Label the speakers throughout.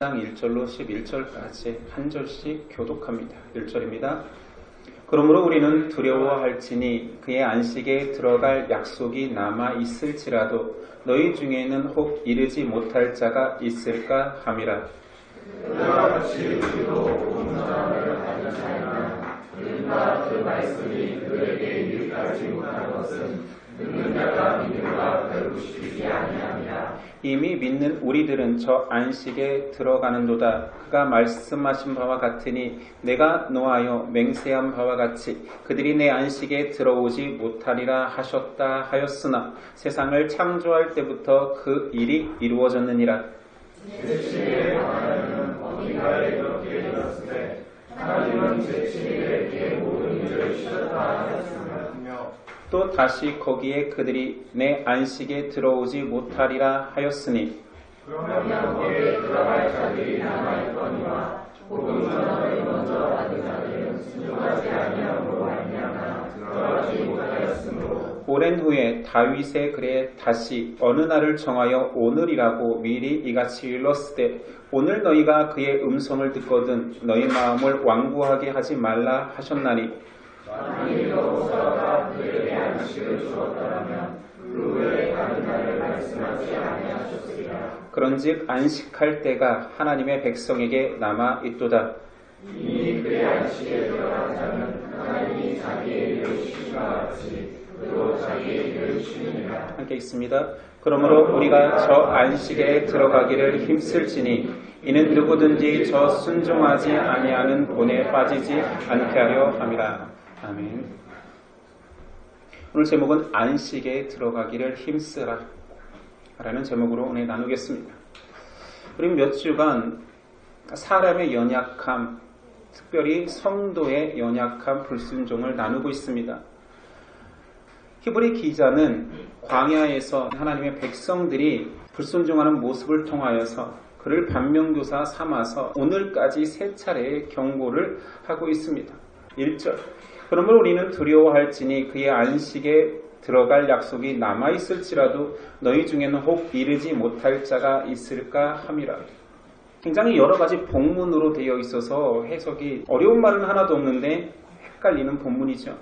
Speaker 1: 1절로 11절까지 한 절씩 교독합니다. 1절입니다. 그러므로 우리는 두려워할지니 그의 안식에 들어갈 약속이 남아 있을지라도 너희 중에는 혹 이르지 못할 자가 있을까 함이라.
Speaker 2: 그와 같이 우리도 공전을 하는 자이나 그러나 그 말씀이 그에게 유익하지 못한 것은 듣는 자가 믿음과 배우시지 아니함이라.
Speaker 1: 이미 믿는 우리들은 저 안식에 들어가는도다. 그가 말씀하신 바와 같으니 내가 노하여 맹세한 바와 같이 그들이 내 안식에 들어오지 못하리라 하셨다 하였으나 세상을 창조할 때부터 그 일이 이루어졌느니라.
Speaker 2: 제7일에 하나님은 어디가에 그렇게 되었으되 하나님은 제7일에 그의 모든 일을 쉬었다 하였으며
Speaker 1: 또 다시 거기에 그들이 내 안식에 들어오지 못하리라 하였으니
Speaker 2: 그러면 거기에 들어갈 자들이 남아있거니와 복음 전함을 먼저 받은 자들은 순종하지 아니함으로 말미암아 들어가지 못하였으므로
Speaker 1: 오랜 후에 다윗의 글에 다시 어느 날을 정하여 오늘이라고 미리 이같이 일렀으되 오늘 너희가 그의 음성을 듣거든 너희 마음을 완고하게 하지 말라 하셨나니
Speaker 2: 만일 여호와가 그에게 안식을 주었다면 그 외에 다른 날을 말씀하지 아니하셨으리라.
Speaker 1: 그런즉 안식할 때가 하나님의 백성에게 남아 있도다.
Speaker 2: 이미 그의 안식에 들어간 자는 하나님이 자기의 일을 쉬심과 같이 그도 자기의 일을 쉬느니라.
Speaker 1: 함께 있습니다. 그러므로 우리가 저 안식에 들어가기를 힘쓸지니 이는 누구든지 저 순종하지 아니하는 본에 빠지지 않게 하려 함이라. 아멘. 오늘 제목은 안식에 들어가기를 힘쓰라 라는 제목으로 오늘 나누겠습니다. 우리 몇 주간 사람의 연약함, 특별히 성도의 연약함, 불순종을 나누고 있습니다. 히브리 기자는 광야에서 하나님의 백성들이 불순종하는 모습을 통하여서 그를 반면교사 삼아서 오늘까지 세 차례의 경고를 하고 있습니다. 1절 그러므로 우리는 두려워할지니 그의 안식에 들어갈 약속이 남아있을지라도 너희 중에는 혹 이르지 못할 자가 있을까 함이라. 굉장히 여러 가지 본문으로 되어 있어서 해석이 어려운 말은 하나도 없는데 헷갈리는 본문이죠.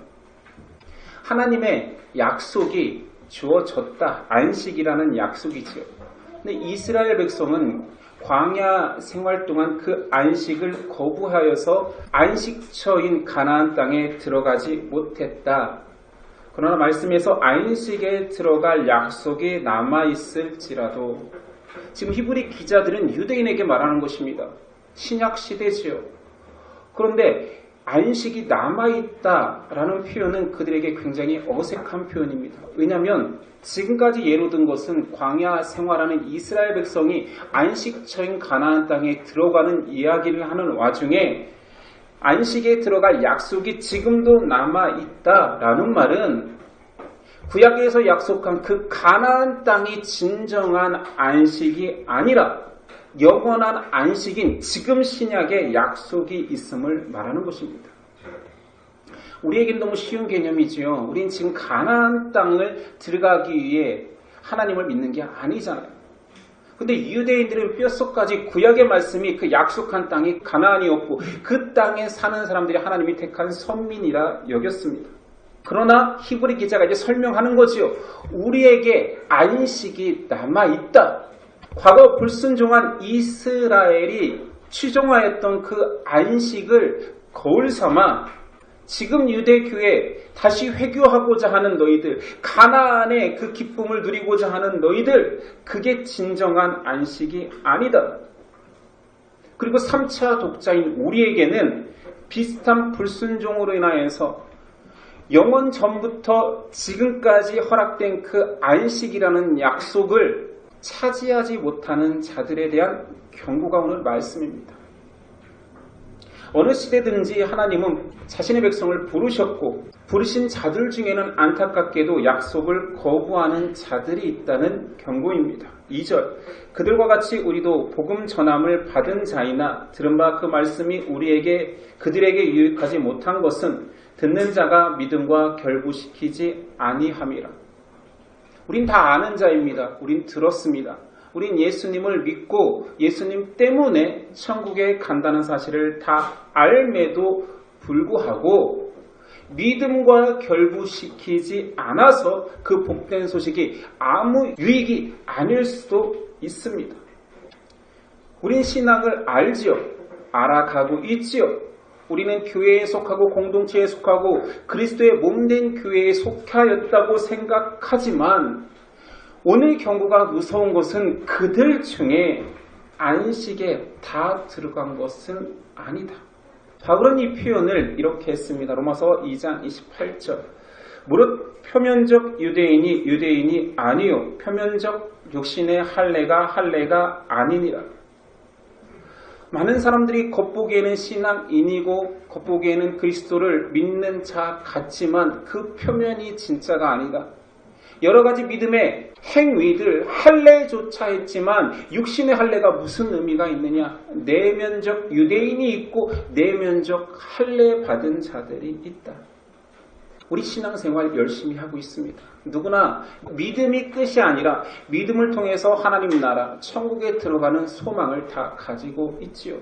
Speaker 1: 하나님의 약속이 주어졌다. 안식이라는 약속이죠. 근데 이스라엘 백성은 광야 생활 동안 그 안식을 거부하여서 안식처인 가나안 땅에 들어가지 못했다. 그러나 말씀에서 안식에 들어갈 약속이 남아있을지라도 지금 히브리 기자들은 유대인에게 말하는 것입니다. 신약 시대지요. 그런데 안식이 남아있다라는 표현은 그들에게 굉장히 어색한 표현입니다. 왜냐하면 지금까지 예로 든 것은 광야 생활하는 이스라엘 백성이 안식처인 가나안 땅에 들어가는 이야기를 하는 와중에 안식에 들어갈 약속이 지금도 남아있다라는 말은 구약에서 약속한 그 가나안 땅이 진정한 안식이 아니라 영원한 안식인 지금 신약의 약속이 있음을 말하는 것입니다. 우리에겐 너무 쉬운 개념이지요. 우린 지금 가나안 땅을 들어가기 위해 하나님을 믿는 게 아니잖아요. 근데 유대인들은 뼛속까지 구약의 말씀이 그 약속한 땅이 가나안이었고 그 땅에 사는 사람들이 하나님이 택한 선민이라 여겼습니다. 그러나 히브리 기자가 이제 설명하는 거지요. 우리에게 안식이 남아있다. 과거 불순종한 이스라엘이 추종하였던 그 안식을 거울 삼아 지금 유대교에 다시 회교하고자 하는 너희들, 가나안의 그 기쁨을 누리고자 하는 너희들, 그게 진정한 안식이 아니다. 그리고 3차 독자인 우리에게는 비슷한 불순종으로 인하여서 영원 전부터 지금까지 허락된 그 안식이라는 약속을 차지하지 못하는 자들에 대한 경고가 오늘 말씀입니다. 어느 시대든지 하나님은 자신의 백성을 부르셨고 부르신 자들 중에는 안타깝게도 약속을 거부하는 자들이 있다는 경고입니다. 2절 그들과 같이 우리도 복음 전함을 받은 자이나 들은 바 그 말씀이 그들에게 유익하지 못한 것은 듣는 자가 믿음과 결부시키지 아니함이라. 우린 다 아는 자입니다. 우린 들었습니다. 우린 예수님을 믿고 예수님 때문에 천국에 간다는 사실을 다 알매도 불구하고 믿음과 결부시키지 않아서 그 복된 소식이 아무 유익이 아닐 수도 있습니다. 우린 신앙을 알지요. 알아가고 있지요. 우리는 교회에 속하고 공동체에 속하고 그리스도의 몸된 교회에 속하였다고 생각하지만 오늘 경고가 무서운 것은 그들 중에 안식에 다 들어간 것은 아니다. 바울은 이 표현을 이렇게 했습니다. 로마서 2장 28절. 무릇 표면적 유대인이 유대인이 아니요 표면적 육신의 할례가 아니니라. 많은 사람들이 겉보기에는 신앙인이고 겉보기에는 그리스도를 믿는 자 같지만 그 표면이 진짜가 아니다. 여러 가지 믿음의 행위들, 할례조차 했지만 육신의 할례가 무슨 의미가 있느냐? 내면적 유대인이 있고 내면적 할례 받은 자들이 있다. 우리 신앙생활 열심히 하고 있습니다. 누구나 믿음이 끝이 아니라 믿음을 통해서 하나님 나라, 천국에 들어가는 소망을 다 가지고 있지요.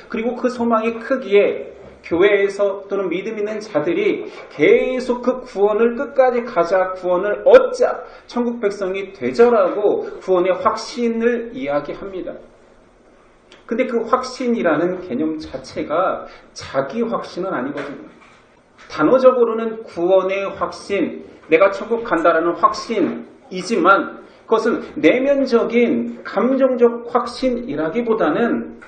Speaker 1: 그리고 그 소망이 크기에 교회에서 또는 믿음 있는 자들이 계속 그 구원을 끝까지 가자, 구원을 얻자, 천국 백성이 되자라고 구원의 확신을 이야기합니다. 근데 그 확신이라는 개념 자체가 자기 확신은 아니거든요. 단어적으로는 구원의 확신, 내가 천국 간다라는 확신이지만 그것은 내면적인 감정적 확신이라기보다는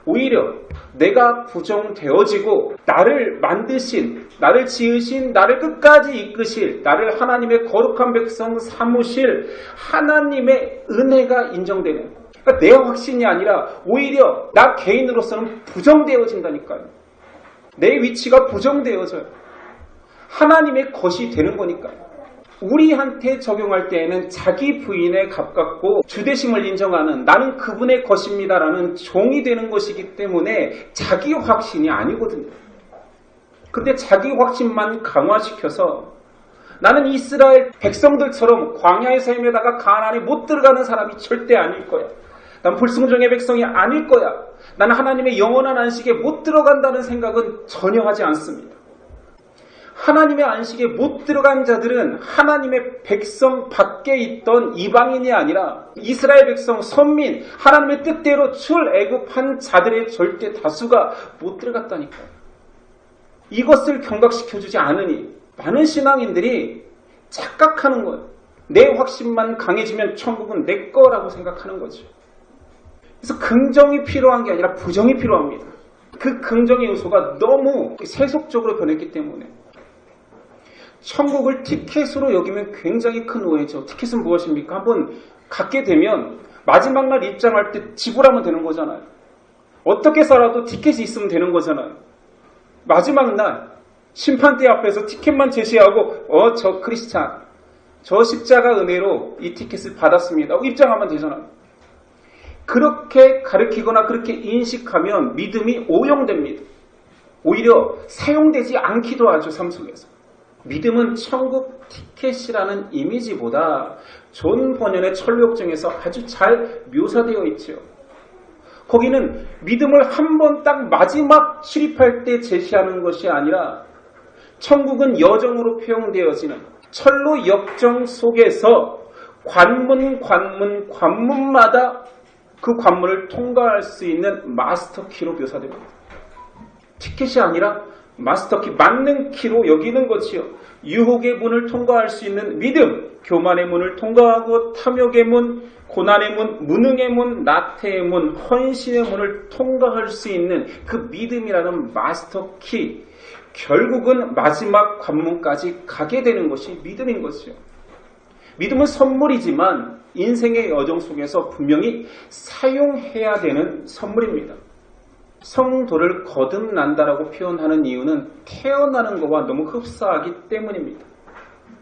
Speaker 1: 오히려 내가 부정되어지고 나를 만드신, 나를 지으신, 나를 끝까지 이끄실, 나를 하나님의 거룩한 백성 삼으실 하나님의 은혜가 인정되는, 그러니까 내 확신이 아니라 오히려 나 개인으로서는 부정되어진다니까요. 내 위치가 부정되어져요. 하나님의 것이 되는 거니까요. 우리한테 적용할 때에는 자기 부인에 가깝고 주대심을 인정하는 나는 그분의 것입니다라는 종이 되는 것이기 때문에 자기 확신이 아니거든요. 근데 자기 확신만 강화시켜서 나는 이스라엘 백성들처럼 광야에서 헤매다가 가나안에 못 들어가는 사람이 절대 아닐 거야. 난 불순종의 백성이 아닐 거야. 나는 하나님의 영원한 안식에 못 들어간다는 생각은 전혀 하지 않습니다. 하나님의 안식에 못 들어간 자들은 하나님의 백성 밖에 있던 이방인이 아니라 이스라엘 백성, 선민, 하나님의 뜻대로 출애굽한 자들의 절대 다수가 못 들어갔다니까요. 이것을 경각시켜주지 않으니 많은 신앙인들이 착각하는 거예요. 내 확신만 강해지면 천국은 내 거라고 생각하는 거죠. 그래서 긍정이 필요한 게 아니라 부정이 필요합니다. 그 긍정의 요소가 너무 세속적으로 변했기 때문에 천국을 티켓으로 여기면 굉장히 큰 오해죠. 티켓은 무엇입니까? 한번 갖게 되면 마지막 날 입장할 때 지불하면 되는 거잖아요. 어떻게 살아도 티켓이 있으면 되는 거잖아요. 마지막 날 심판대 앞에서 티켓만 제시하고 저 크리스찬, 저 십자가 은혜로 이 티켓을 받았습니다. 입장하면 되잖아요. 그렇게 가르치거나 그렇게 인식하면 믿음이 오용됩니다. 오히려 사용되지 않기도 하죠. 삶 속에서. 믿음은 천국 티켓이라는 이미지보다 존 번연의 천류역정에서 아주 잘 묘사되어 있죠. 거기는 믿음을 한 번 딱 마지막 출입할 때 제시하는 것이 아니라 천국은 여정으로 표현되어지는 천로 역정 속에서 관문마다 그 관문을 통과할 수 있는 마스터키로 묘사됩니다. 티켓이 아니라 마스터키, 맞는 키로 여기는 것이요. 유혹의 문을 통과할 수 있는 믿음, 교만의 문을 통과하고 탐욕의 문, 고난의 문, 무능의 문, 나태의 문, 헌신의 문을 통과할 수 있는 그 믿음이라는 마스터키, 결국은 마지막 관문까지 가게 되는 것이 믿음인 것이요. 믿음은 선물이지만 인생의 여정 속에서 분명히 사용해야 되는 선물입니다. 성도를 거듭난다라고 표현하는 이유는 태어나는 것과 너무 흡사하기 때문입니다.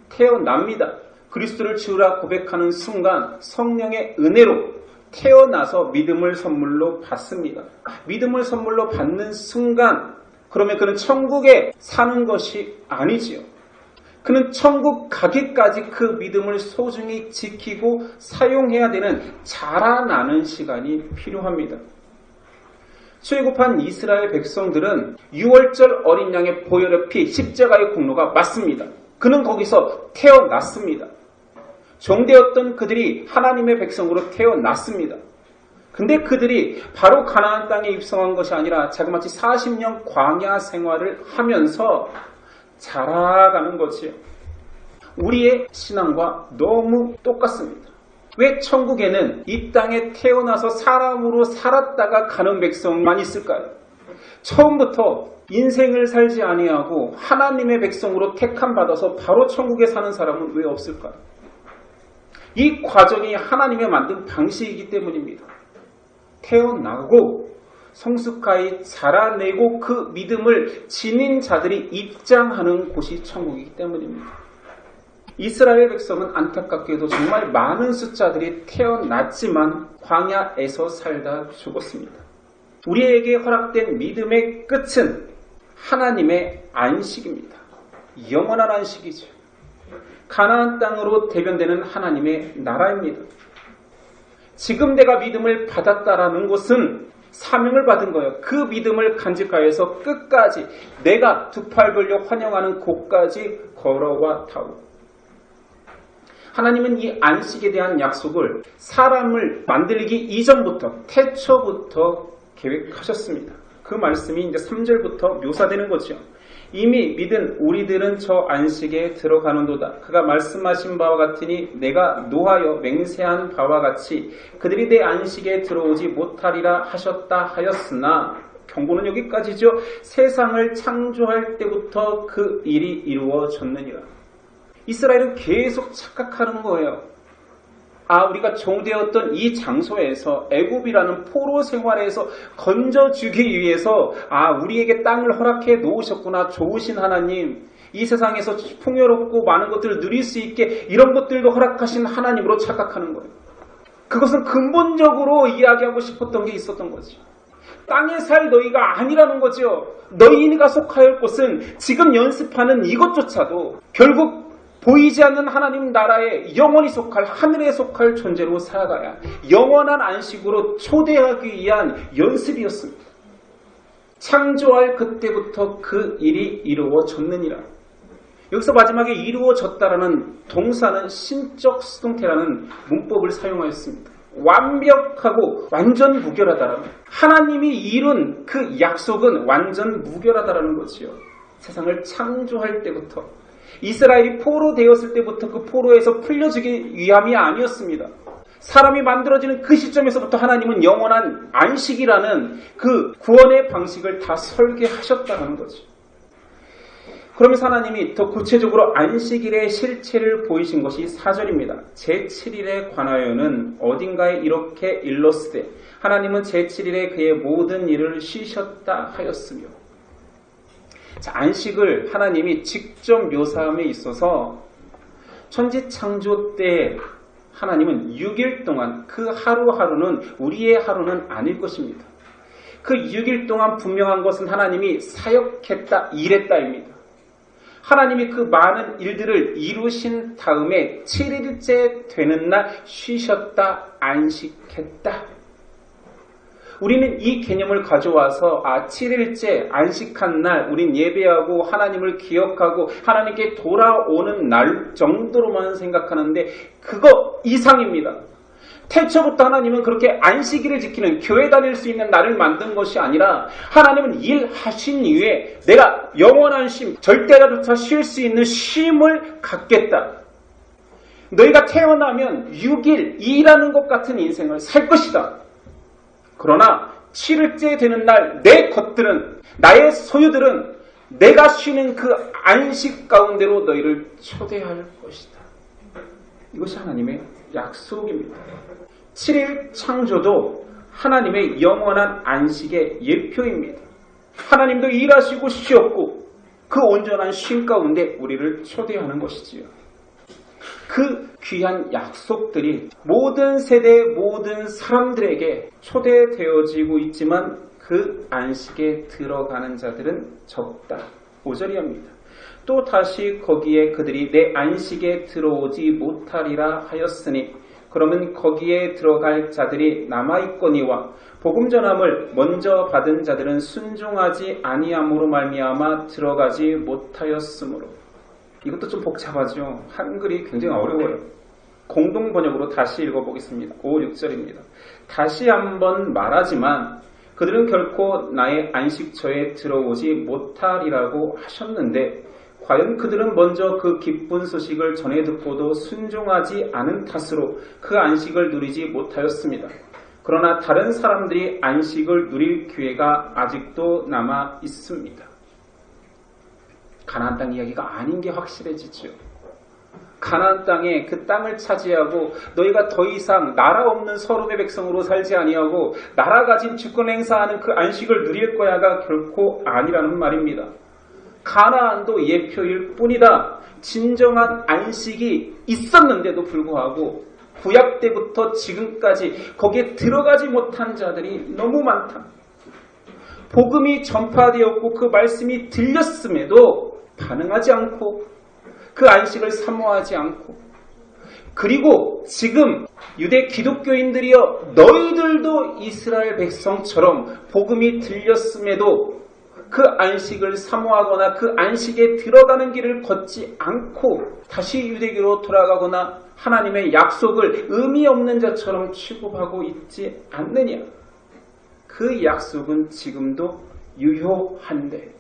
Speaker 1: 태어납니다. 그리스도를 지으라 고백하는 순간 성령의 은혜로 태어나서 믿음을 선물로 받습니다. 믿음을 선물로 받는 순간 그러면 그는 천국에 사는 것이 아니지요. 그는 천국 가기까지 그 믿음을 소중히 지키고 사용해야 되는 자라나는 시간이 필요합니다. 출애굽한 이스라엘 백성들은 6월절 어린 양의 보혈의 피, 십자가의 공로가 맞습니다. 그는 거기서 태어났습니다. 종되었던 그들이 하나님의 백성으로 태어났습니다. 근데 그들이 바로 가나안 땅에 입성한 것이 아니라 자그마치 40년 광야 생활을 하면서 자라가는 것이요. 우리의 신앙과 너무 똑같습니다. 왜 천국에는 이 땅에 태어나서 사람으로 살았다가 가는 백성만 있을까요? 처음부터 인생을 살지 아니하고 하나님의 백성으로 택함받아서 바로 천국에 사는 사람은 왜 없을까요? 이 과정이 하나님의 만든 방식이기 때문입니다. 태어나고 성숙하여 자라내고 그 믿음을 지닌 자들이 입장하는 곳이 천국이기 때문입니다. 이스라엘 백성은 안타깝게도 정말 많은 숫자들이 태어났지만 광야에서 살다 죽었습니다. 우리에게 허락된 믿음의 끝은 하나님의 안식입니다. 영원한 안식이죠. 가나안 땅으로 대변되는 하나님의 나라입니다. 지금 내가 믿음을 받았다라는 것은 사명을 받은 거예요. 그 믿음을 간직하여서 끝까지 내가 두 팔 벌려 환영하는 곳까지 걸어와 타오. 하나님은 이 안식에 대한 약속을 사람을 만들기 이전부터 태초부터 계획하셨습니다. 그 말씀이 이제 3절부터 묘사되는 거죠. 이미 믿은 우리들은 저 안식에 들어가는도다. 그가 말씀하신 바와 같으니 내가 노하여 맹세한 바와 같이 그들이 내 안식에 들어오지 못하리라 하셨다 하였으나 경고는 여기까지죠. 세상을 창조할 때부터 그 일이 이루어졌느니라. 이스라엘은 계속 착각하는 거예요. 우리가 종되었던 이 장소에서 애굽이라는 포로 생활에서 건져주기 위해서 우리에게 땅을 허락해 놓으셨구나. 좋으신 하나님, 이 세상에서 풍요롭고 많은 것들을 누릴 수 있게 이런 것들도 허락하신 하나님으로 착각하는 거예요. 그것은 근본적으로 이야기하고 싶었던 게 있었던 거죠. 땅에 살 너희가 아니라는 거죠. 너희가 속할 곳은 지금 연습하는 이것조차도 결국 보이지 않는 하나님 나라에 영원히 속할, 하늘에 속할 존재로 살아가야 영원한 안식으로 초대하기 위한 연습이었습니다. 창조할 그때부터 그 일이 이루어졌느니라. 여기서 마지막에 이루어졌다라는 동사는 신적 수동태라는 문법을 사용하였습니다. 완벽하고 완전 무결하다라는, 하나님이 이룬 그 약속은 완전 무결하다라는 거지요. 세상을 창조할 때부터, 이스라엘이 포로 되었을 때부터 그 포로에서 풀려지기 위함이 아니었습니다. 사람이 만들어지는 그 시점에서부터 하나님은 영원한 안식이라는 그 구원의 방식을 다 설계하셨다는 거죠. 그러면서 하나님이 더 구체적으로 안식일의 실체를 보이신 것이 4절입니다. 제7일에 관하여는 어딘가에 이렇게 일렀으되 하나님은 제7일에 그의 모든 일을 쉬셨다 하였으며. 자, 안식을 하나님이 직접 묘사함에 있어서 천지 창조 때 하나님은 6일 동안, 그 하루하루는 우리의 하루는 아닐 것입니다. 그 6일 동안 분명한 것은 하나님이 사역했다, 일했다입니다. 하나님이 그 많은 일들을 이루신 다음에 7일째 되는 날 쉬셨다, 안식했다. 우리는 이 개념을 가져와서 7일째 안식한 날 우린 예배하고 하나님을 기억하고 하나님께 돌아오는 날 정도로만 생각하는데 그거 이상입니다. 태초부터 하나님은 그렇게 안식일을 지키는, 교회 다닐 수 있는 날을 만든 것이 아니라 하나님은 일하신 이후에 내가 영원한 쉼, 절대로조차 쉴 수 있는 쉼을 갖겠다. 너희가 태어나면 6일 일하는 것 같은 인생을 살 것이다. 그러나 7일째 되는 날 내 것들은, 나의 소유들은 내가 쉬는 그 안식 가운데로 너희를 초대할 것이다. 이것이 하나님의 약속입니다. 7일 창조도 하나님의 영원한 안식의 예표입니다. 하나님도 일하시고 쉬었고 그 온전한 쉼 가운데 우리를 초대하는 것이지요. 그 귀한 약속들이 모든 세대, 모든 사람들에게 초대되어지고 있지만 그 안식에 들어가는 자들은 적다. 5절이 합니다. 또 다시 거기에 그들이 내 안식에 들어오지 못하리라 하였으니 그러면 거기에 들어갈 자들이 남아있거니와 복음 전함을 먼저 받은 자들은 순종하지 아니함으로 말미암아 들어가지 못하였으므로. 이것도 좀 복잡하죠. 한글이 굉장히 어려워요. 공동 번역으로 다시 읽어보겠습니다. 5, 6절입니다. 다시 한번 말하지만 그들은 결코 나의 안식처에 들어오지 못하리라고 하셨는데 과연 그들은 먼저 그 기쁜 소식을 전해 듣고도 순종하지 않은 탓으로 그 안식을 누리지 못하였습니다. 그러나 다른 사람들이 안식을 누릴 기회가 아직도 남아 있습니다. 가나안 땅 이야기가 아닌 게 확실해지죠. 가나안 땅에 그 땅을 차지하고 너희가 더 이상 나라 없는 서름의 백성으로 살지 아니하고 나라 가진 주권 행사하는 그 안식을 누릴 거야가 결코 아니라는 말입니다. 가나안도 예표일 뿐이다. 진정한 안식이 있었는데도 불구하고 구약 때부터 지금까지 거기에 들어가지 못한 자들이 너무 많다. 복음이 전파되었고 그 말씀이 들렸음에도 반응하지 않고 그 안식을 사모하지 않고, 그리고 지금 유대 기독교인들이여 너희들도 이스라엘 백성처럼 복음이 들렸음에도 그 안식을 사모하거나 그 안식에 들어가는 길을 걷지 않고 다시 유대교로 돌아가거나 하나님의 약속을 의미 없는 자처럼 취급하고 있지 않느냐. 그 약속은 지금도 유효한데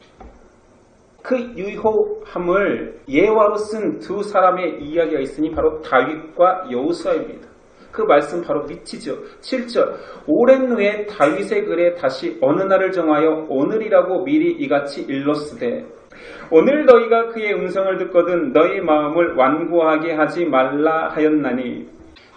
Speaker 1: 그 유효함을 예화로 쓴 두 사람의 이야기가 있으니 바로 다윗과 여호수아입니다. 그 말씀 바로 밑이죠. 7절 오랜 후에 다윗의 글에 다시 어느 날을 정하여 오늘이라고 미리 이같이 일렀으되 오늘 너희가 그의 음성을 듣거든 너희 마음을 완고하게 하지 말라 하였나니.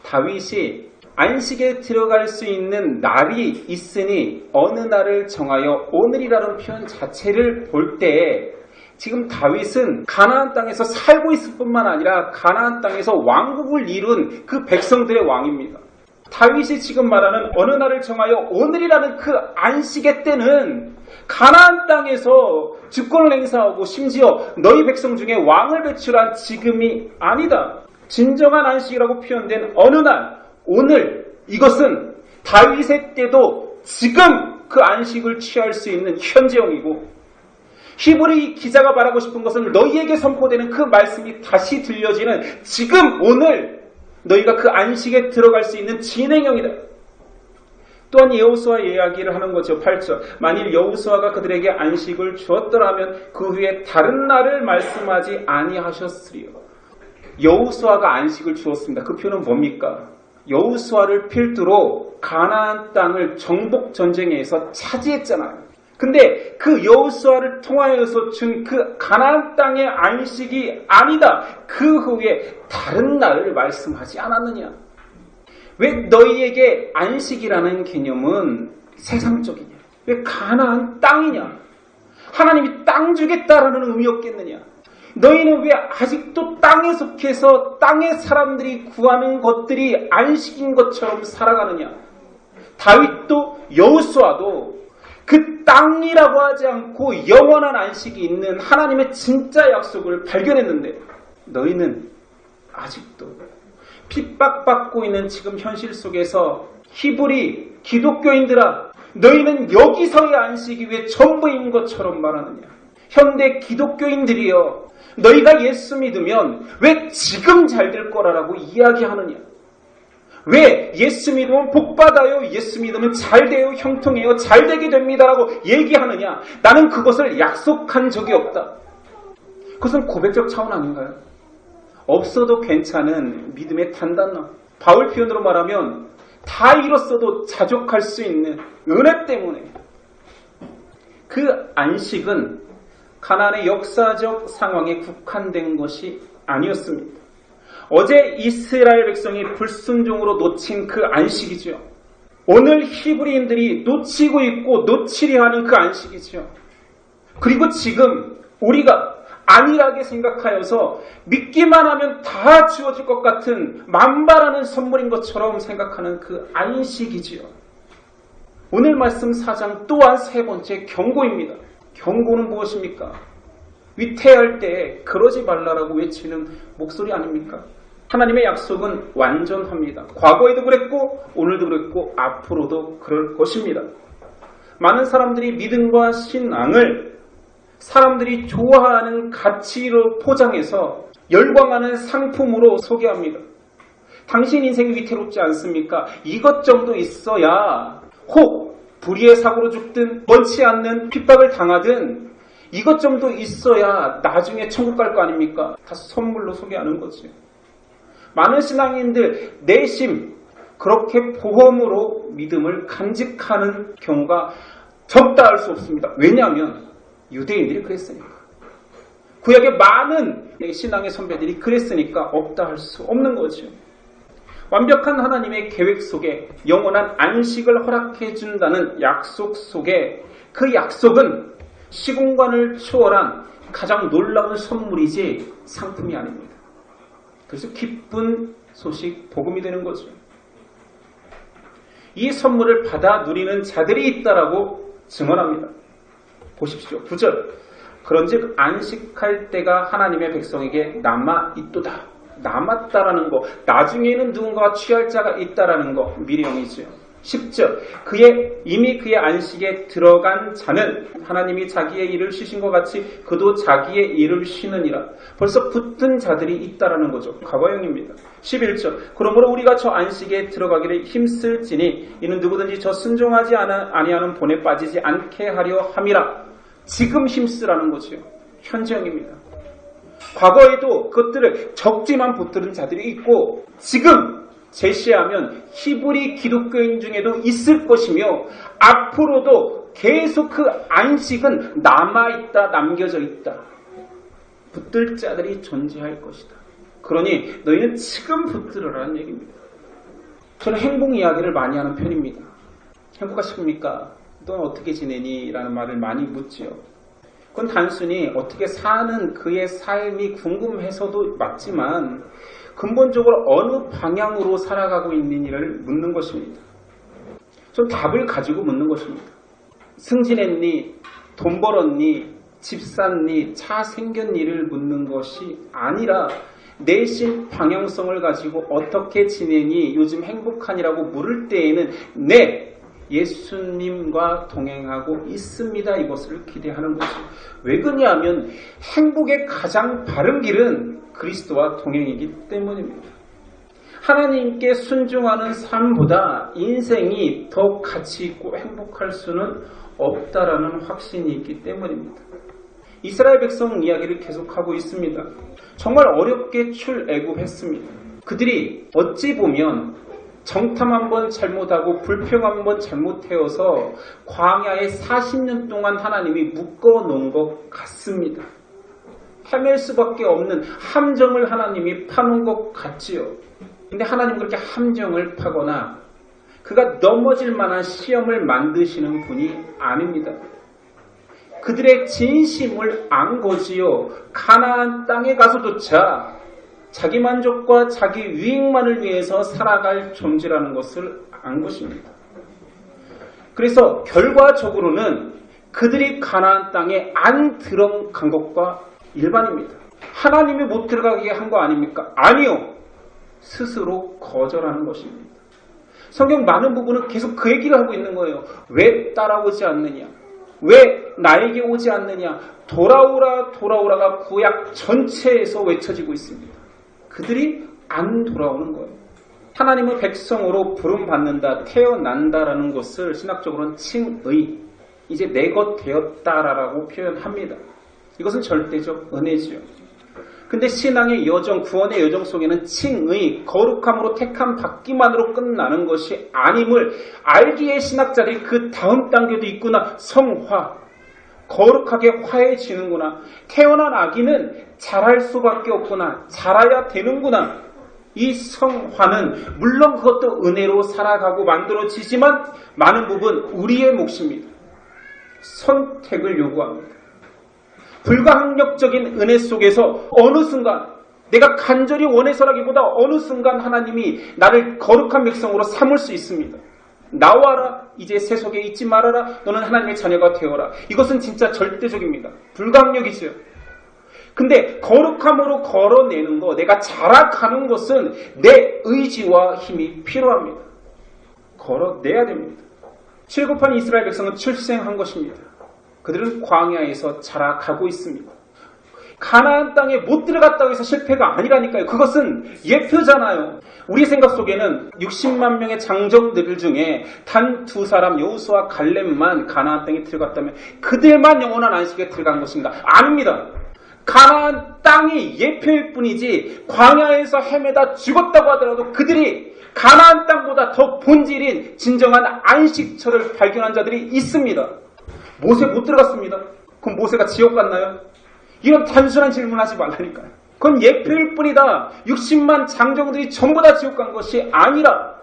Speaker 1: 다윗이 안식에 들어갈 수 있는 날이 있으니 어느 날을 정하여 오늘이라는 표현 자체를 볼 때 지금 다윗은 가나안 땅에서 살고 있을 뿐만 아니라 가나안 땅에서 왕국을 이룬 그 백성들의 왕입니다. 다윗이 지금 말하는 어느 날을 정하여 오늘이라는 그 안식의 때는 가나안 땅에서 주권을 행사하고 심지어 너희 백성 중에 왕을 배출한 지금이 아니다. 진정한 안식이라고 표현된 어느 날, 오늘, 이것은 다윗의 때도 지금 그 안식을 취할 수 있는 현재형이고, 히브리 기자가 말하고 싶은 것은 너희에게 선포되는 그 말씀이 다시 들려지는 지금 오늘 너희가 그 안식에 들어갈 수 있는 진행형이다. 또한 여호수아 이야기를 하는 거죠. 8절 만일 여호수아가 그들에게 안식을 주었더라면 그 후에 다른 날을 말씀하지 아니하셨으리요. 여호수아가 안식을 주었습니다. 그 표현은 뭡니까? 여호수아를 필두로 가나안 땅을 정복 전쟁에서 차지했잖아요. 근데 그 여호수아를 통하여서 준 그 가나안 땅의 안식이 아니다. 그 후에 다른 날을 말씀하지 않았느냐? 왜 너희에게 안식이라는 개념은 세상적이냐? 왜 가나안 땅이냐? 하나님이 땅 주겠다라는 의미였겠느냐? 너희는 왜 아직도 땅에 속해서 땅의 사람들이 구하는 것들이 안식인 것처럼 살아가느냐? 다윗도 여호수아도 그 땅이라고 하지 않고 영원한 안식이 있는 하나님의 진짜 약속을 발견했는데 너희는 아직도 핍박받고 있는 지금 현실 속에서 히브리 기독교인들아 너희는 여기서의 안식이 왜 전부인 것처럼 말하느냐. 현대 기독교인들이여 너희가 예수 믿으면 왜 지금 잘 될 거라고 이야기하느냐. 왜 예수 믿으면 복받아요, 예수 믿으면 잘 돼요, 형통해요, 잘 되게 됩니다라고 얘기하느냐. 나는 그것을 약속한 적이 없다. 그것은 고백적 차원 아닌가요? 없어도 괜찮은 믿음의 단단함. 바울 표현으로 말하면 다 잃었어도 자족할 수 있는 은혜 때문에. 그 안식은 가나안의 역사적 상황에 국한된 것이 아니었습니다. 어제 이스라엘 백성이 불순종으로 놓친 그 안식이죠. 오늘 히브리인들이 놓치고 있고 놓치려 하는 그 안식이죠. 그리고 지금 우리가 안일하게 생각하여서 믿기만 하면 다 주어질 것 같은 만발하는 선물인 것처럼 생각하는 그 안식이지요. 오늘 말씀 4장 또한 세 번째 경고입니다. 경고는 무엇입니까? 위태할 때 그러지 말라라고 외치는 목소리 아닙니까? 하나님의 약속은 완전합니다. 과거에도 그랬고 오늘도 그랬고 앞으로도 그럴 것입니다. 많은 사람들이 믿음과 신앙을 사람들이 좋아하는 가치로 포장해서 열광하는 상품으로 소개합니다. 당신 인생이 위태롭지 않습니까? 이것 정도 있어야 혹 불의의 사고로 죽든 원치 않는 핍박을 당하든 이것 정도 있어야 나중에 천국 갈 거 아닙니까? 다 선물로 소개하는 거지. 많은 신앙인들 내심 그렇게 보험으로 믿음을 간직하는 경우가 적다 할 수 없습니다. 왜냐하면 유대인들이 그랬으니까. 구약의 많은 신앙의 선배들이 그랬으니까 없다 할 수 없는 거죠. 완벽한 하나님의 계획 속에 영원한 안식을 허락해 준다는 약속 속에 그 약속은 시공간을 초월한 가장 놀라운 선물이지 상품이 아닙니다. 그래서 기쁜 소식, 복음이 되는 거죠. 이 선물을 받아 누리는 자들이 있다라고 증언합니다. 보십시오. 9절. 그런즉 안식할 때가 하나님의 백성에게 남아있도다. 남았다라는 거, 나중에는 누군가가 취할 자가 있다라는 거, 미래형이죠. 10절. 이미 그의 안식에 들어간 자는 하나님이 자기의 일을 쉬신 것 같이 그도 자기의 일을 쉬느니라. 벌써 붙은 자들이 있다라는 거죠. 과거형입니다. 11절. 그러므로 우리가 저 안식에 들어가기를 힘쓸지니 이는 누구든지 저 순종하지 아니하는 본에 빠지지 않게 하려 함이라. 지금 힘쓰라는 거죠. 현재형입니다. 과거에도 그것들을 적지만 붙들은 자들이 있고 지금 제시하면 히브리 기독교인 중에도 있을 것이며 앞으로도 계속 그 안식은 남아있다, 남겨져 있다. 붙들 자들이 존재할 것이다. 그러니 너희는 지금 붙들으라는 얘기입니다. 저는 행복 이야기를 많이 하는 편입니다. 행복하십니까? 너는 어떻게 지내니? 라는 말을 많이 묻지요. 그건 단순히 어떻게 사는 그의 삶이 궁금해서도 맞지만 근본적으로 어느 방향으로 살아가고 있느니를 묻는 것입니다. 좀 답을 가지고 묻는 것입니다. 승진했니? 돈 벌었니? 집 샀니? 차 생겼니를 묻는 것이 아니라 내심 방향성을 가지고 어떻게 지내니? 요즘 행복하니라고 물을 때에는 네! 예수님과 동행하고 있습니다. 이것을 기대하는 거죠. 왜 그러냐면 행복의 가장 바른 길은 그리스도와 동행이기 때문입니다. 하나님께 순종하는 삶보다 인생이 더 가치 있고 행복할 수는 없다라는 확신이 있기 때문입니다. 이스라엘 백성 이야기를 계속하고 있습니다. 정말 어렵게 출애굽했습니다. 그들이 어찌 보면 정탐 한번 잘못하고 불평 한번 잘못해서 광야에 40년 동안 하나님이 묶어놓은 것 같습니다. 헤맬 수밖에 없는 함정을 하나님이 파놓은 것 같지요. 근데 하나님은 그렇게 함정을 파거나 그가 넘어질 만한 시험을 만드시는 분이 아닙니다. 그들의 진심을 안 거지요. 가나안 땅에 가서조차 자기 만족과 자기 유익만을 위해서 살아갈 존재라는 것을 안 것입니다. 그래서 결과적으로는 그들이 가나안 땅에 안 들어간 것과 일반입니다. 하나님이 못 들어가게 한 거 아닙니까? 아니요. 스스로 거절하는 것입니다. 성경 많은 부분은 계속 그 얘기를 하고 있는 거예요. 왜 따라오지 않느냐? 왜 나에게 오지 않느냐? 돌아오라 돌아오라가 구약 전체에서 외쳐지고 있습니다. 그들이 안 돌아오는 거예요. 하나님의 백성으로 부름받는다, 태어난다라는 것을 신학적으로는 칭의, 이제 내 것 되었다라고 표현합니다. 이것은 절대적 은혜지요. 근데 신앙의 여정, 구원의 여정 속에는 칭의, 거룩함으로 택함 받기만으로 끝나는 것이 아님을 알기에 신학자들이 그 다음 단계도 있구나. 성화, 거룩하게 화해지는구나. 태어난 아기는 자랄 수밖에 없구나. 자라야 되는구나. 이 성화는 물론 그것도 은혜로 살아가고 만들어지지만 많은 부분 우리의 몫입니다. 선택을 요구합니다. 불가항력적인 은혜 속에서 어느 순간 내가 간절히 원해서라기보다 어느 순간 하나님이 나를 거룩한 백성으로 삼을 수 있습니다. 나와라, 이제 세속에 있지 말아라, 너는 하나님의 자녀가 되어라. 이것은 진짜 절대적입니다. 불가항력이죠. 근데 거룩함으로 걸어내는 거, 내가 자라가는 것은 내 의지와 힘이 필요합니다. 걸어내야 됩니다. 출애굽한 이스라엘 백성은 출생한 것입니다. 그들은 광야에서 자라가고 있습니다. 가나안 땅에 못 들어갔다고 해서 실패가 아니라니까요. 그것은 예표잖아요. 우리 생각 속에는 60만 명의 장정들 중에 단 2사람 여호수아 갈렙만 가나안 땅에 들어갔다면 그들만 영원한 안식에 들어간 것인가? 아닙니다. 가나안 땅이 예표일 뿐이지 광야에서 헤매다 죽었다고 하더라도 그들이 가나안 땅보다 더 본질인 진정한 안식처를 발견한 자들이 있습니다. 모세 못 들어갔습니다. 그럼 모세가 지옥 갔나요? 이런 단순한 질문하지 말라니까요. 그건 예표일 뿐이다. 60만 장정들이 전부 다 지옥 간 것이 아니라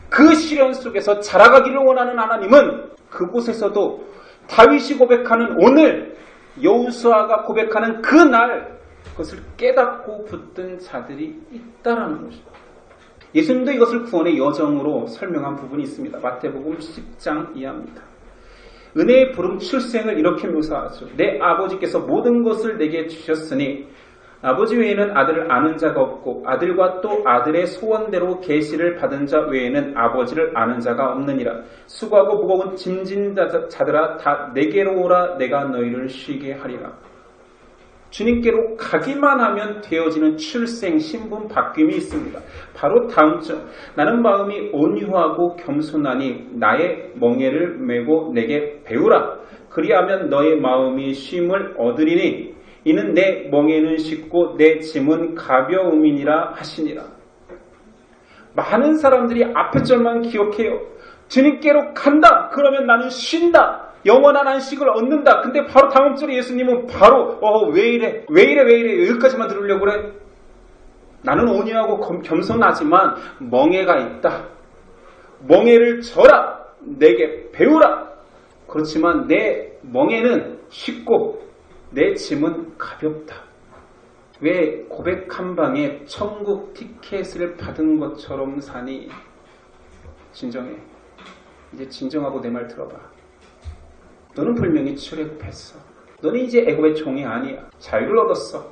Speaker 1: 그 시련 속에서 자라가기를 원하는 하나님은 그곳에서도 다윗이 고백하는 오늘, 여호수아가 고백하는 그날, 그것을 깨닫고 붙든 자들이 있다라는 것입니다. 예수님도 이것을 구원의 여정으로 설명한 부분이 있습니다. 마태복음 10장 이하입니다. 은혜의 부름 출생을 이렇게 묘사하죠. 내 아버지께서 모든 것을 내게 주셨으니 아버지 외에는 아들을 아는 자가 없고 아들과 또 아들의 소원대로 계시를 받은 자 외에는 아버지를 아는 자가 없느니라. 수고하고 무거운 짐진 자들아 다 내게로 오라. 내가 너희를 쉬게 하리라. 주님께로 가기만 하면 되어지는 출생, 신분 바뀜이 있습니다. 바로 다음 절, 나는 마음이 온유하고 겸손하니 나의 멍에를 메고 내게 배우라. 그리하면 너의 마음이 쉼을 얻으리니 이는 내 멍에는 쉽고 내 짐은 가벼움이니라 하시니라. 많은 사람들이 앞에 절만 기억해요. 주님께로 간다. 그러면 나는 쉰다. 영원한 안식을 얻는다. 근데 바로 다음 절에 예수님은 바로 왜 이래 여기까지만 들으려고 그래. 나는 온유하고 겸손하지만 멍에가 있다. 멍에를 져라. 내게 배우라. 그렇지만 내 멍에는 쉽고 내 짐은 가볍다. 왜 고백 한 방에 천국 티켓을 받은 것처럼 사니? 진정해. 이제 진정하고 내 말 들어봐. 너는 분명히 출애굽했어. 너는 이제 애굽의 종이 아니야. 자유를 얻었어.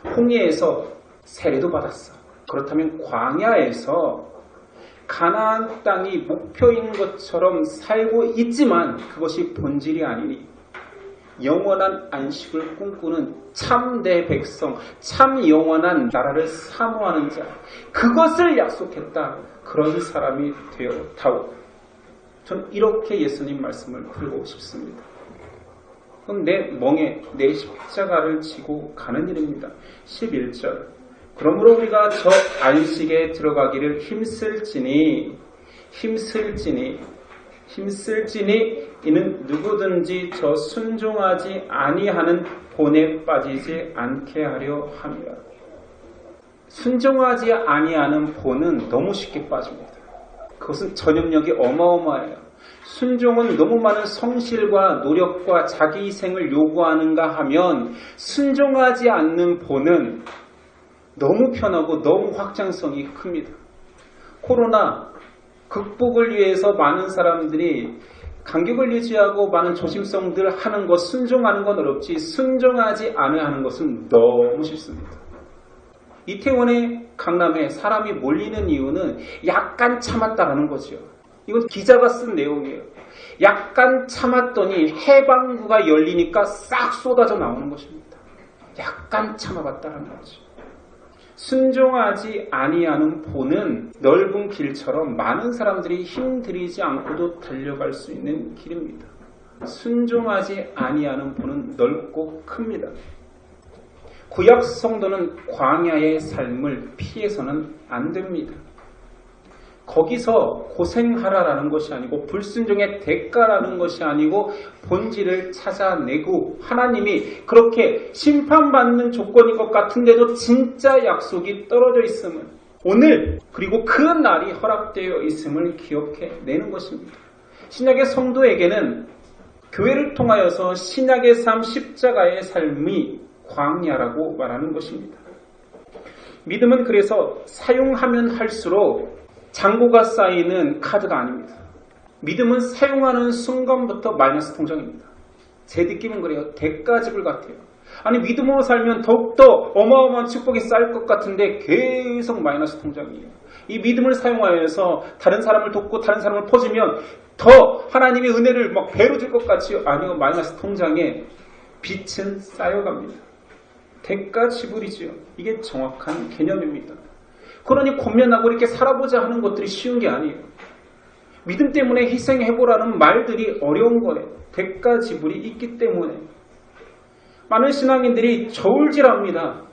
Speaker 1: 홍해에서 세례도 받았어. 그렇다면 광야에서 가나안 땅이 목표인 것처럼 살고 있지만 그것이 본질이 아니니 영원한 안식을 꿈꾸는 참대 백성, 참 영원한 나라를 사모하는 자, 그것을 약속했다. 그런 사람이 되었다고. 전 이렇게 예수님 말씀을 풀고 싶습니다. 그럼 내 멍에 내 십자가를 지고 가는 일입니다. 11절. 그러므로 우리가 저 안식에 들어가기를 힘쓸지니 이는 누구든지 저 순종하지 아니하는 본에 빠지지 않게 하려 함이라. 순종하지 아니하는 본은 너무 쉽게 빠집니다. 그것은 전염력이 어마어마해요. 순종은 너무 많은 성실과 노력과 자기희생을 요구하는가 하면 순종하지 않는 본은 너무 편하고 너무 확장성이 큽니다. 코로나 극복을 위해서 많은 사람들이 간격을 유지하고 많은 조심성들 하는 것, 순종하는 건 어렵지 순종하지 않아야 하는 것은 너무 쉽습니다. 이태원의 강남에 사람이 몰리는 이유는 약간 참았다라는 거죠. 이건 기자가 쓴 내용이에요. 약간 참았더니 해방구가 열리니까 싹 쏟아져 나오는 것입니다. 약간 참아봤다라는 거죠. 순종하지 아니하는 본은 넓은 길처럼 많은 사람들이 힘들이지 않고도 달려갈 수 있는 길입니다. 순종하지 아니하는 본은 넓고 큽니다. 구약 성도는 광야의 삶을 피해서는 안 됩니다. 거기서 고생하라라는 것이 아니고 불순종의 대가라는 것이 아니고 본질을 찾아내고 하나님이 그렇게 심판받는 조건인 것 같은데도 진짜 약속이 떨어져 있음을 오늘 그리고 그 날이 허락되어 있음을 기억해내는 것입니다. 신약의 성도에게는 교회를 통하여서 신약의 삶 십자가의 삶이 광야라고 말하는 것입니다. 믿음은 그래서 사용하면 할수록 잔고가 쌓이는 카드가 아닙니다. 믿음은 사용하는 순간부터 마이너스 통장입니다. 제 느낌은 그래요. 대가지불 같아요. 아니 믿음으로 살면 더욱더 어마어마한 축복이 쌓일 것 같은데 계속 마이너스 통장이에요. 이 믿음을 사용하여서 다른 사람을 돕고 다른 사람을 퍼주면 더 하나님의 은혜를 막 배로 줄 것 같지요? 아니요. 마이너스 통장에 빚은 쌓여갑니다. 대가 지불이지요. 이게 정확한 개념입니다. 그러니 권면하고 이렇게 살아보자 하는 것들이 쉬운 게 아니에요. 믿음 때문에 희생해보라는 말들이 어려운 거예요. 대가 지불이 있기 때문에. 많은 신앙인들이 저울질합니다.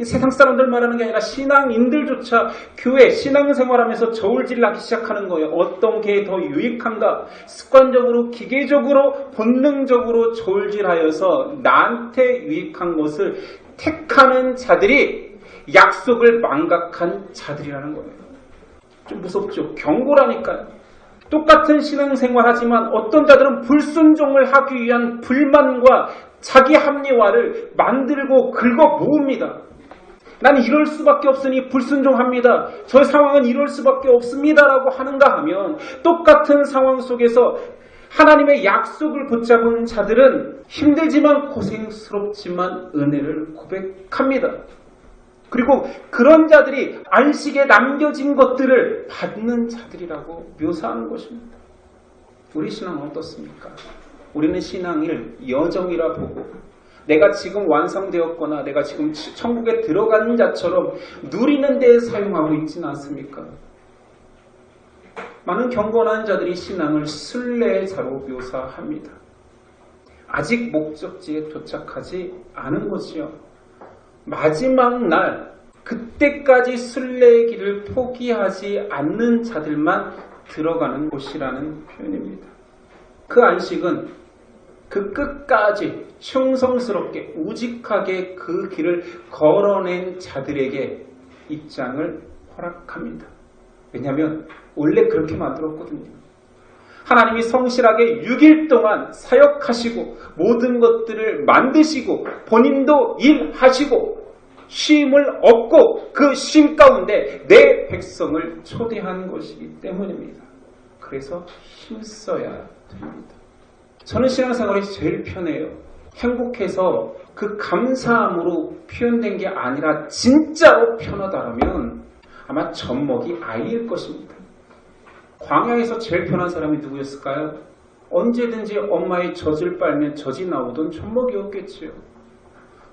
Speaker 1: 세상 사람들 말하는 게 아니라 신앙인들조차 교회 신앙생활하면서 저울질을 하기 시작하는 거예요. 어떤 게 더 유익한가? 습관적으로 기계적으로 본능적으로 저울질하여서 나한테 유익한 것을 택하는 자들이 약속을 망각한 자들이라는 거예요. 좀 무섭죠? 경고라니까요. 똑같은 신앙생활 하지만 어떤 자들은 불순종을 하기 위한 불만과 자기 합리화를 만들고 긁어 모읍니다. 나는 이럴 수밖에 없으니 불순종합니다. 저 상황은 이럴 수밖에 없습니다라고 하는가 하면 똑같은 상황 속에서 하나님의 약속을 붙잡은 자들은 힘들지만 고생스럽지만 은혜를 고백합니다. 그리고 그런 자들이 안식에 남겨진 것들을 받는 자들이라고 묘사하는 것입니다. 우리 신앙은 어떻습니까? 우리는 신앙을 여정이라 보고 내가 지금 완성되었거나 내가 지금 천국에 들어가는 자처럼 누리는 데에 사용하고 있지는 않습니까? 많은 경건한 자들이 신앙을 순례의 자로 묘사합니다. 아직 목적지에 도착하지 않은 것이요. 마지막 날 그때까지 순례의 길을 포기하지 않는 자들만 들어가는 곳이라는 표현입니다. 그 안식은 그 끝까지 충성스럽게 우직하게 그 길을 걸어낸 자들에게 입장을 허락합니다. 왜냐하면 원래 그렇게 만들었거든요. 하나님이 성실하게 6일 동안 사역하시고 모든 것들을 만드시고 본인도 일하시고 쉼을 얻고 그 쉼 가운데 내 백성을 초대한 것이기 때문입니다. 그래서 힘써야 됩니다. 저는 신앙생활이 제일 편해요. 행복해서 그 감사함으로 표현된 게 아니라 진짜로 편하다라면 아마 젖먹이 아이일 것입니다. 광야에서 제일 편한 사람이 누구였을까요? 언제든지 엄마의 젖을 빨면 젖이 나오던 젖먹이였겠지요.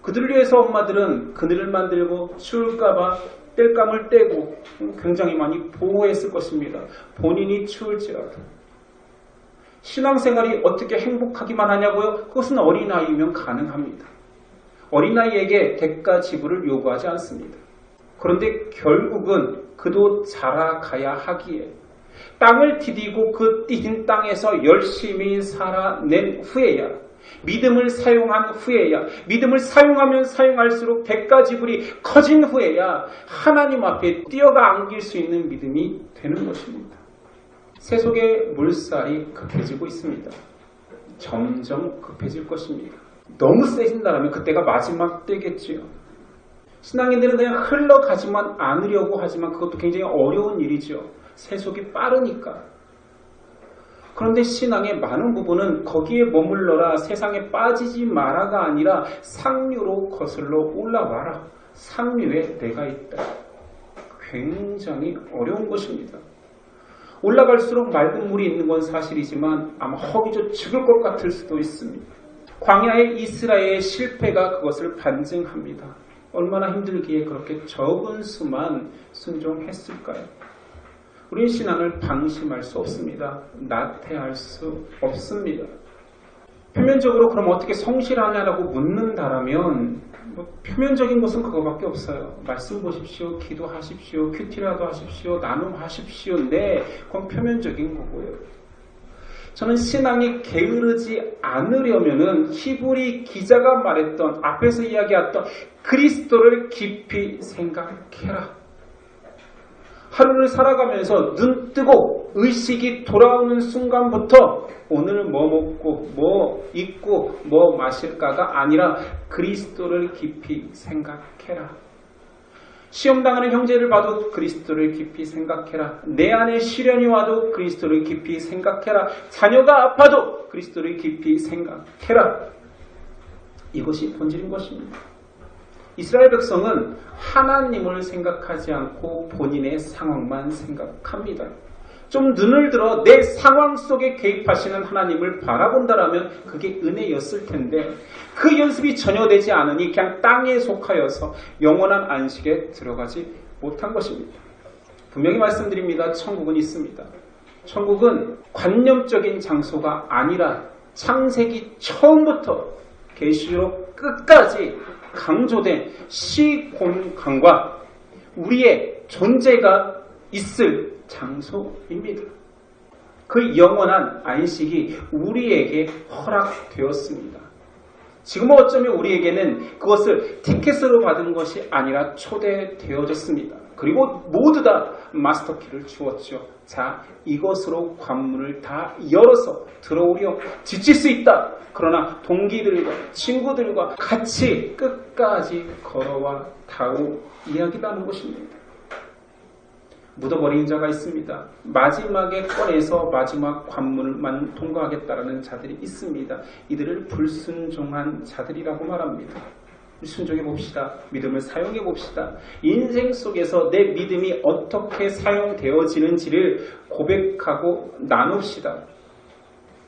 Speaker 1: 그들을 위해서 엄마들은 그늘을 만들고 추울까봐 땔감을 떼고 굉장히 많이 보호했을 것입니다. 본인이 추울지라도. 신앙생활이 어떻게 행복하기만 하냐고요? 그것은 어린아이면 가능합니다. 어린아이에게 대가 지불을 요구하지 않습니다. 그런데 결국은 그도 자라가야 하기에 땅을 디디고 그 디딘 땅에서 열심히 살아낸 후에야 믿음을 사용한 후에야 믿음을 사용하면 사용할수록 대가 지불이 커진 후에야 하나님 앞에 뛰어가 안길 수 있는 믿음이 되는 것입니다. 세속의 물살이 급해지고 있습니다. 점점 급해질 것입니다. 너무 세진다면 그때가 마지막 때겠지요. 신앙인들은 그냥 흘러가지만 않으려고 하지만 그것도 굉장히 어려운 일이죠. 세속이 빠르니까. 그런데 신앙의 많은 부분은 거기에 머물러라 세상에 빠지지 마라가 아니라 상류로 거슬러 올라와라. 상류에 내가 있다. 굉장히 어려운 것입니다. 올라갈수록 맑은 물이 있는 건 사실이지만 아마 허기져 죽을 것 같을 수도 있습니다. 광야의 이스라엘의 실패가 그것을 반증합니다. 얼마나 힘들기에 그렇게 적은 수만 순종했을까요? 우리는 신앙을 방심할 수 없습니다. 나태할 수 없습니다. 표면적으로 그럼 어떻게 성실하냐라고 묻는다라면 표면적인 것은 그거밖에 없어요. 말씀 보십시오. 기도하십시오. 큐티라도 하십시오. 나눔하십시오. 네, 그건 표면적인 거고요. 저는 신앙이 게으르지 않으려면은 히브리 기자가 말했던 앞에서 이야기했던 그리스도를 깊이 생각해라. 하루를 살아가면서 눈 뜨고 의식이 돌아오는 순간부터 오늘 뭐 먹고 뭐 입고 뭐 마실까가 아니라 그리스도를 깊이 생각해라. 시험 당하는 형제를 봐도 그리스도를 깊이 생각해라. 내 안에 시련이 와도 그리스도를 깊이 생각해라. 자녀가 아파도 그리스도를 깊이 생각해라. 이것이 본질인 것입니다. 이스라엘 백성은 하나님을 생각하지 않고 본인의 상황만 생각합니다. 좀 눈을 들어 내 상황 속에 개입하시는 하나님을 바라본다라면 그게 은혜였을 텐데 그 연습이 전혀 되지 않으니 그냥 땅에 속하여서 영원한 안식에 들어가지 못한 것입니다. 분명히 말씀드립니다. 천국은 있습니다. 천국은 관념적인 장소가 아니라 창세기 처음부터 계시록 끝까지 강조된 시공간과 우리의 존재가 있을 장소입니다. 그 영원한 안식이 우리에게 허락되었습니다. 지금 어쩌면 우리에게는 그것을 티켓으로 받은 것이 아니라 초대되어졌습니다. 그리고 모두 다 마스터키를 주었죠. 자, 이것으로 관문을 다 열어서 들어오려 지칠 수 있다. 그러나 동기들과 친구들과 같이 끝까지 걸어와 다오 이야기라는 것입니다. 묻어버린 자가 있습니다. 마지막에 꺼내서 마지막 관문만 통과하겠다라는 자들이 있습니다. 이들을 불순종한 자들이라고 말합니다. 순종해 봅시다. 믿음을 사용해 봅시다. 인생 속에서 내 믿음이 어떻게 사용되어지는지를 고백하고 나눕시다.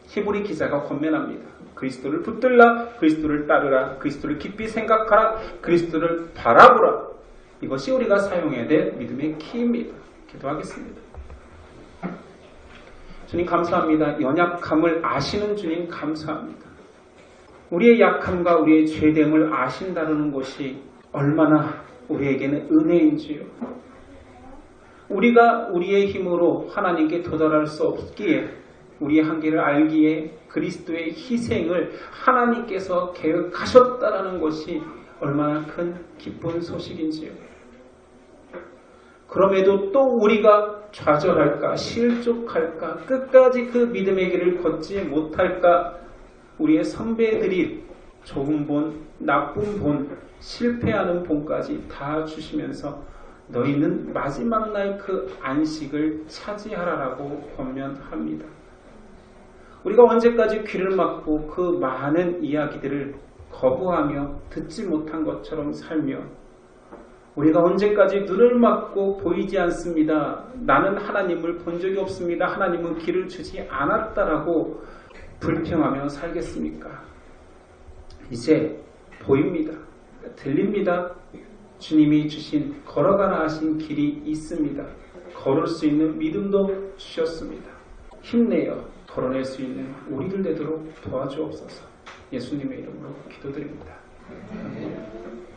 Speaker 1: 히브리 기자가 권면합니다. 그리스도를 붙들라, 그리스도를 따르라, 그리스도를 깊이 생각하라, 그리스도를 바라보라. 이것이 우리가 사용해야 될 믿음의 키입니다. 기도하겠습니다. 주님 감사합니다. 연약함을 아시는 주님 감사합니다. 우리의 약함과 우리의 죄됨을 아신다는 것이 얼마나 우리에게는 은혜인지요. 우리가 우리의 힘으로 하나님께 도달할 수 없기에 우리의 한계를 알기에 그리스도의 희생을 하나님께서 계획하셨다는 것이 얼마나 큰 기쁜 소식인지요. 그럼에도 또 우리가 좌절할까, 실족할까, 끝까지 그 믿음의 길을 걷지 못할까, 우리의 선배들이 좋은 본, 나쁜 본, 실패하는 본까지 다 주시면서 너희는 마지막 날 그 안식을 차지하라라고 권면합니다. 우리가 언제까지 귀를 막고 그 많은 이야기들을 거부하며 듣지 못한 것처럼 살며 우리가 언제까지 눈을 막고 보이지 않습니다. 나는 하나님을 본 적이 없습니다. 하나님은 길을 주지 않았다라고 불평하며 살겠습니까? 이제 보입니다. 들립니다. 주님이 주신 걸어가라 하신 길이 있습니다. 걸을 수 있는 믿음도 주셨습니다. 힘내어 걸어낼 수 있는 우리들 되도록 도와주옵소서. 예수님의 이름으로 기도드립니다. 아멘.